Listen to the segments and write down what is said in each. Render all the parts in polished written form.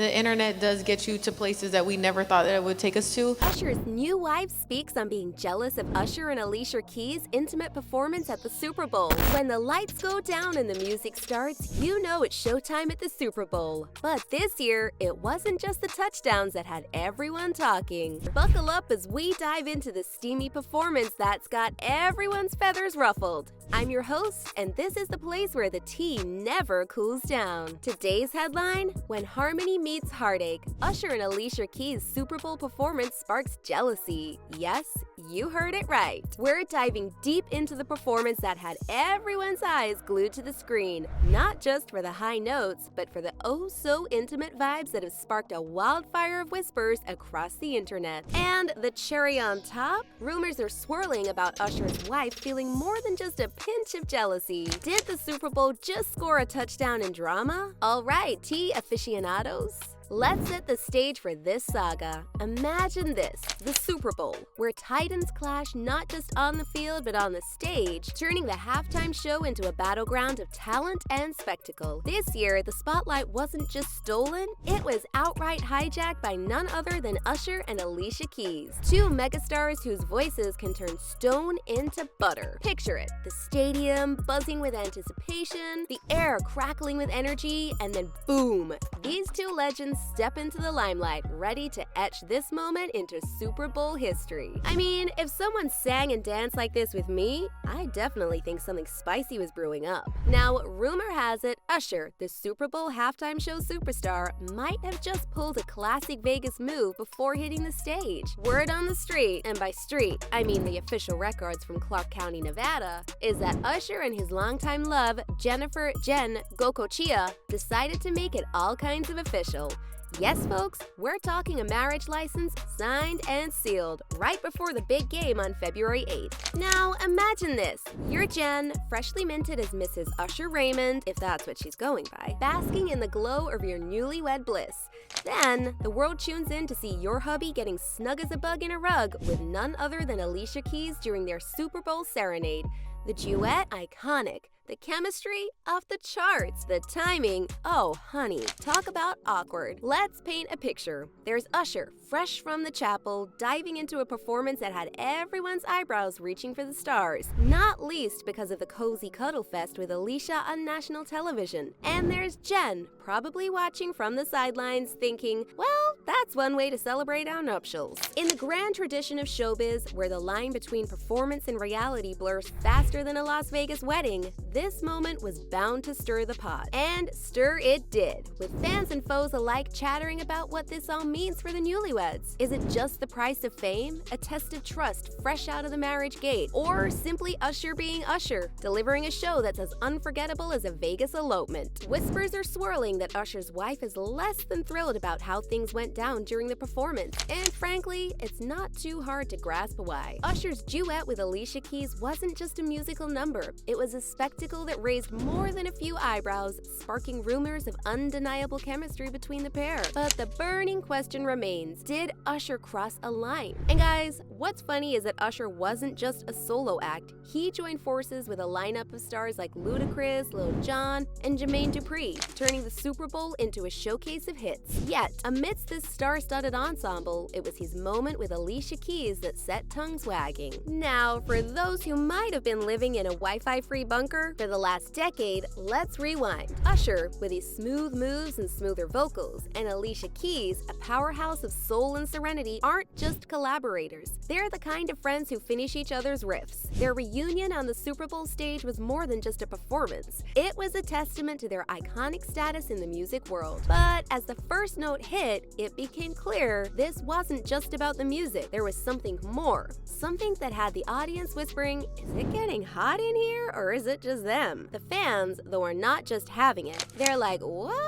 the internet does get you to places that we never thought that it would take us to. Usher's new wife speaks on being jealous of Usher and Alicia Keys' intimate performance at the Super Bowl. When the lights go down and the music starts, you know it's showtime at the Super Bowl. But this year, it wasn't just the touchdowns that had everyone talking. Buckle up as we dive into the steamy performance that's got everyone's feathers ruffled. I'm your host, and this is the place where the tea never cools down. Today's headline: when Harmony Meets Heartache, Usher and Alicia Keys' Super Bowl performance sparks jealousy. Yes, you heard it right. We're diving deep into the performance that had everyone's eyes glued to the screen, not just for the high notes, but for the oh-so-intimate vibes that have sparked a wildfire of whispers across the internet. And the cherry on top? Rumors are swirling about Usher's wife feeling more than just a pinch of jealousy. Did the Super Bowl just score a touchdown in drama? All right, tea aficionados, let's set the stage for this saga. Imagine this, the Super Bowl, where titans clash not just on the field but on the stage, turning the halftime show into a battleground of talent and spectacle. This year, the spotlight wasn't just stolen, it was outright hijacked by none other than Usher and Alicia Keys, two megastars whose voices can turn stone into butter. Picture it, the stadium buzzing with anticipation, the air crackling with energy, and then boom, these two legends step into the limelight, ready to etch this moment into Super Bowl history. I mean, if someone sang and danced like this with me, I definitely think something spicy was brewing up. Now, rumor has it, Usher, the Super Bowl halftime show superstar, might have just pulled a classic Vegas move before hitting the stage. Word on the street, and by street, I mean the official records from Clark County, Nevada, is that Usher and his longtime love, Jennifer Jen Gocochea, decided to make it all kinds of official. Yes, folks, we're talking a marriage license signed and sealed right before the big game on February 8th. Now, imagine this. You're Jen, freshly minted as Mrs. Usher Raymond, if that's what she's going by, basking in the glow of your newlywed bliss. Then, the world tunes in to see your hubby getting snug as a bug in a rug with none other than Alicia Keys during their Super Bowl serenade. The duet, iconic. The chemistry, off the charts. The timing, oh honey, talk about awkward. Let's paint a picture. There's Usher, fresh from the chapel, diving into a performance that had everyone's eyebrows reaching for the stars, not least because of the cozy cuddle fest with Alicia on national television. And there's Jen, probably watching from the sidelines thinking, well, that's one way to celebrate our nuptials. In the grand tradition of showbiz, where the line between performance and reality blurs faster than a Las Vegas wedding, this moment was bound to stir the pot. And stir it did, with fans and foes alike chattering about what this all means for the newlyweds. Is it just the price of fame, a tested trust fresh out of the marriage gate, or simply Usher being Usher, delivering a show that's as unforgettable as a Vegas elopement? Whispers are swirling that Usher's wife is less than thrilled about how things went down during the performance, and frankly, it's not too hard to grasp why. Usher's duet with Alicia Keys wasn't just a musical number, it was a spectacle that raised more than a few eyebrows, sparking rumors of undeniable chemistry between the pair. But the burning question remains, did Usher cross a line? And guys, what's funny is that Usher wasn't just a solo act. He joined forces with a lineup of stars like Ludacris, Lil Jon, and Jermaine Dupri, turning the Super Bowl into a showcase of hits. Yet, amidst this star-studded ensemble, it was his moment with Alicia Keys that set tongues wagging. Now, for those who might have been living in a Wi-Fi-free bunker for the last decade, let's rewind. Usher, with his smooth moves and smoother vocals, and Alicia Keys, a powerhouse of soul and serenity, aren't just collaborators. They're the kind of friends who finish each other's riffs. Their reunion on the Super Bowl stage was more than just a performance. It was a testament to their iconic status in the music world. But as the first note hit, it became clear this wasn't just about the music. There was something more. Something that had the audience whispering, is it getting hot in here, or is it just them? The fans, though, are not just having it. They're like, what?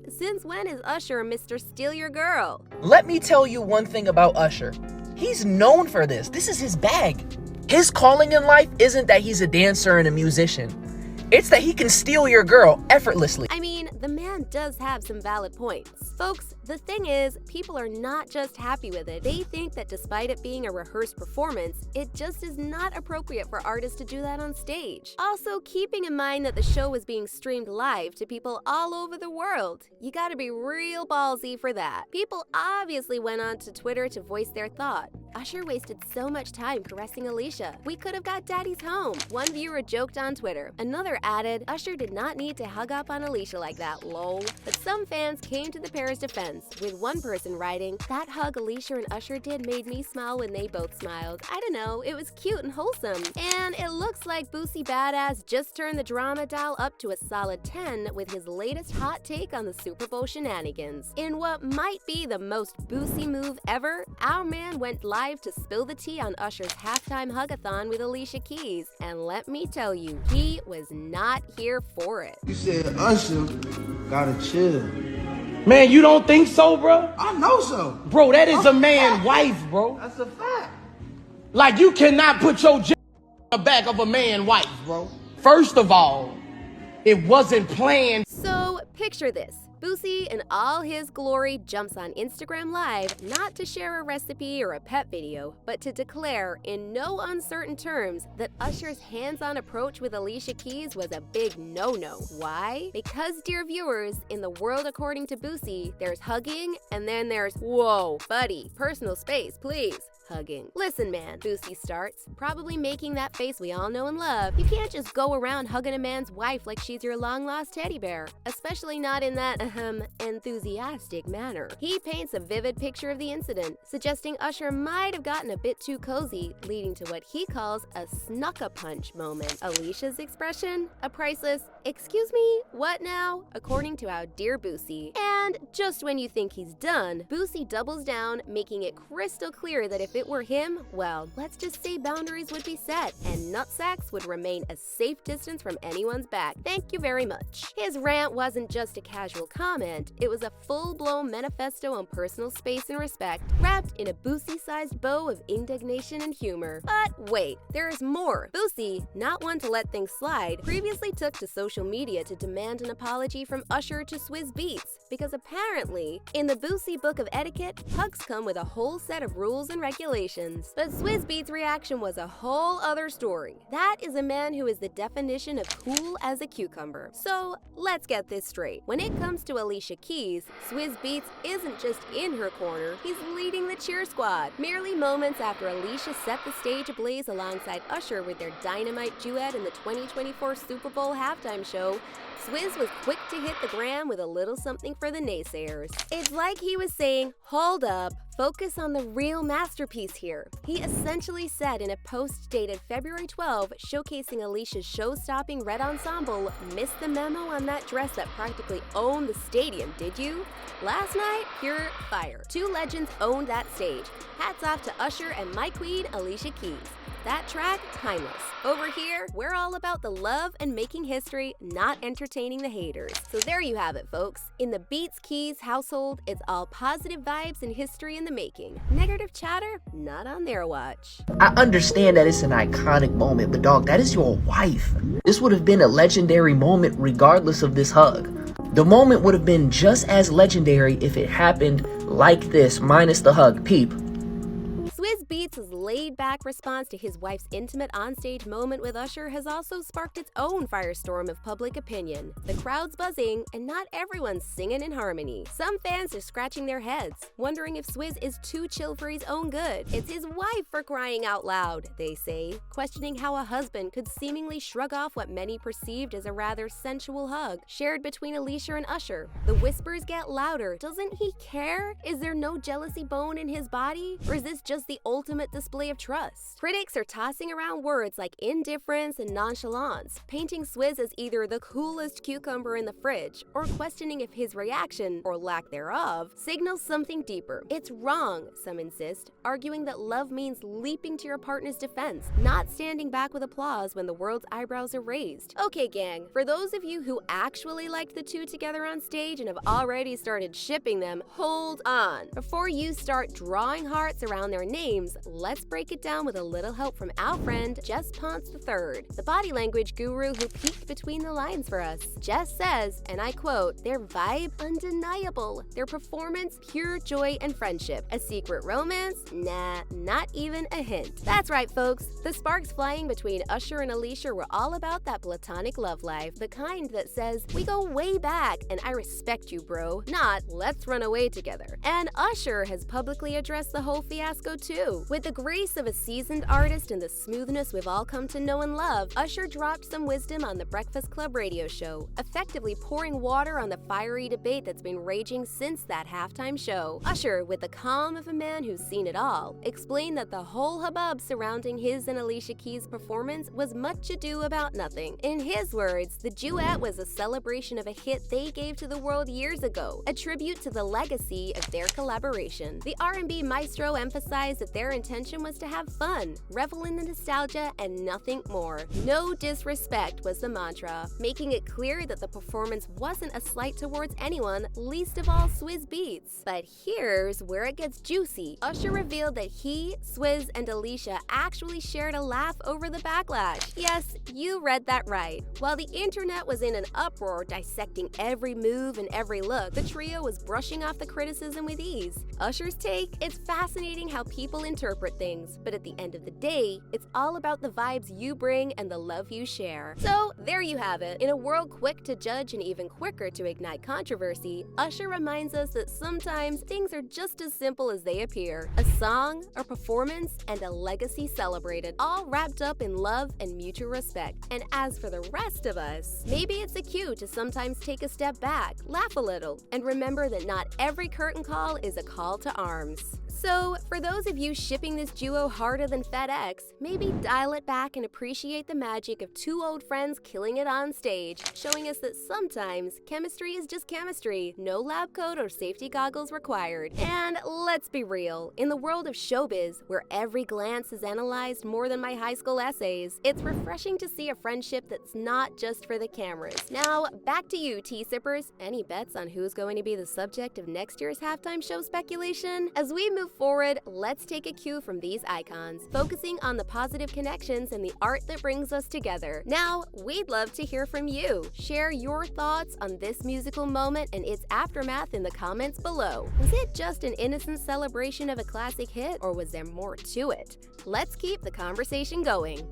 Since when is Usher Mr. Steal Your Girl? Let me tell you one thing about Usher. He's known for this. This is his bag. His calling in life isn't that he's a dancer and a musician. It's that he can steal your girl effortlessly. I mean, the man does have some valid points. Folks, the thing is, people are not just happy with it. They think that despite it being a rehearsed performance, it just is not appropriate for artists to do that on stage. Also, keeping in mind that the show was being streamed live to people all over the world, you gotta be real ballsy for that. People obviously went on to Twitter to voice their thought. Usher wasted so much time caressing Alicia. We could have got daddies home. One viewer joked on Twitter. Another added, Usher did not need to hug up on Alicia like that, lol. But some fans came to the pair's defense, with one person writing, that hug Alicia and Usher did made me smile when they both smiled. I don't know, it was cute and wholesome. And it looks like Boosie Badass just turned the drama dial up to a solid 10 with his latest hot take on the Super Bowl shenanigans. In what might be the most Boosie move ever, our man went live to spill the tea on Usher's halftime hugathon with Alicia Keys. And let me tell you, he was not here for it. You said Usher gotta chill. Man, you don't think so, bro? I know so. Bro, that is a man's wife, bro. That's a fact. Like, you cannot put your on the back of a man's wife, bro. First of all, it wasn't planned. So, picture this. Boosie, in all his glory, jumps on Instagram Live not to share a recipe or a pet video, but to declare in no uncertain terms that Usher's hands-on approach with Alicia Keys was a big no-no. Why? Because, dear viewers, in the world according to Boosie, there's hugging and then there's, whoa, buddy, personal space, please. Hugging. Listen, man, Boosie starts, probably making that face we all know and love. You can't just go around hugging a man's wife like she's your long-lost teddy bear, especially not in that, enthusiastic manner. He paints a vivid picture of the incident, suggesting Usher might have gotten a bit too cozy, leading to what he calls a snuck-a-punch moment. Alicia's expression? A priceless, excuse me, what now? According to our dear Boosie. And just when you think he's done, Boosie doubles down, making it crystal clear that if it were him, well, let's just say boundaries would be set, and nutsacks would remain a safe distance from anyone's back. Thank you very much. His rant wasn't just a casual comment, it was a full-blown manifesto on personal space and respect, wrapped in a Boosie-sized bow of indignation and humor. But wait, there is more. Boosie, not one to let things slide, previously took to social media to demand an apology from Usher to Swizz Beatz, because apparently, in the Boosie Book of Etiquette, hugs come with a whole set of rules and regulations. But Swizz Beatz' reaction was a whole other story. That is a man who is the definition of cool as a cucumber. So let's get this straight. When it comes to Alicia Keys, Swizz Beatz isn't just in her corner, he's leading the cheer squad. Merely moments after Alicia set the stage ablaze alongside Usher with their dynamite duet in the 2024 Super Bowl halftime show, Swizz was quick to hit the gram with a little something for the naysayers. It's like he was saying, hold up, focus on the real masterpiece here. He essentially said in a post dated February 12, showcasing Alicia's show-stopping red ensemble, missed the memo on that dress that practically owned the stadium, did you? Last night, pure fire. Two legends owned that stage. Hats off to Usher and my queen, Alicia Keys. That track, timeless. Over here, we're all about the love and making history, not entertaining the haters. So there you have it, folks. In the Beatz Keys household, it's all positive vibes and history in the making. Negative chatter, not on their watch. I understand that it's an iconic moment, but dog, that is your wife. This would have been a legendary moment regardless of this hug. The moment would have been just as legendary if it happened like this, minus the hug. Peep. Swizz Beatz' laid-back response to his wife's intimate onstage moment with Usher has also sparked its own firestorm of public opinion. The crowd's buzzing, and not everyone's singing in harmony. Some fans are scratching their heads, wondering if Swizz is too chill for his own good. It's his wife for crying out loud, they say, questioning how a husband could seemingly shrug off what many perceived as a rather sensual hug shared between Alicia and Usher. The whispers get louder. Doesn't he care? Is there no jealousy bone in his body? Or is this just the ultimate display of trust? Critics are tossing around words like indifference and nonchalance, painting Swizz as either the coolest cucumber in the fridge or questioning if his reaction, or lack thereof, signals something deeper. It's wrong, some insist, arguing that love means leaping to your partner's defense, not standing back with applause when the world's eyebrows are raised. Okay, gang, for those of you who actually liked the two together on stage and have already started shipping them, hold on. Before you start drawing hearts around their names, names, let's break it down with a little help from our friend Jess Ponce III, the body language guru who peeked between the lines for us. Jess says, and I quote, "Their vibe undeniable, their performance pure joy and friendship. A secret romance? Nah, not even a hint." That's right, folks. The sparks flying between Usher and Alicia were all about that platonic love life, the kind that says, "We go way back and I respect you, bro," not "let's run away together." And Usher has publicly addressed the whole fiasco too. With the grace of a seasoned artist and the smoothness we've all come to know and love, Usher dropped some wisdom on the Breakfast Club radio show, effectively pouring water on the fiery debate that's been raging since that halftime show. Usher, with the calm of a man who's seen it all, explained that the whole hubbub surrounding his and Alicia Keys' performance was much ado about nothing. In his words, the duet was a celebration of a hit they gave to the world years ago, a tribute to the legacy of their collaboration. The R&B maestro emphasized that their intention was to have fun, revel in the nostalgia, and nothing more. No disrespect was the mantra, making it clear that the performance wasn't a slight towards anyone, least of all Swizz Beatz. But here's where it gets juicy. Usher revealed that he, Swizz, and Alicia actually shared a laugh over the backlash. Yes, you read that right. While the internet was in an uproar dissecting every move and every look, the trio was brushing off the criticism with ease. Usher's take? It's fascinating how people interpret things, but at the end of the day, it's all about the vibes you bring and the love you share. So there you have it. In a world quick to judge and even quicker to ignite controversy, Usher reminds us that sometimes things are just as simple as they appear. A song, a performance, and a legacy celebrated, all wrapped up in love and mutual respect. And as for the rest of us, maybe it's a cue to sometimes take a step back, laugh a little, and remember that not every curtain call is a call to arms. So, for those of you shipping this duo harder than FedEx, maybe dial it back and appreciate the magic of two old friends killing it on stage, showing us that sometimes chemistry is just chemistry, no lab coat or safety goggles required. And let's be real, in the world of showbiz, where every glance is analyzed more than my high school essays, it's refreshing to see a friendship that's not just for the cameras. Now, back to you, tea sippers. Any bets on who's going to be the subject of next year's halftime show speculation? As we move forward, let's take a cue from these icons, focusing on the positive connections and the art that brings us together. Now, we'd love to hear from you. Share your thoughts on this musical moment and its aftermath in the comments below. Was it just an innocent celebration of a classic hit, or was there more to it? Let's keep the conversation going.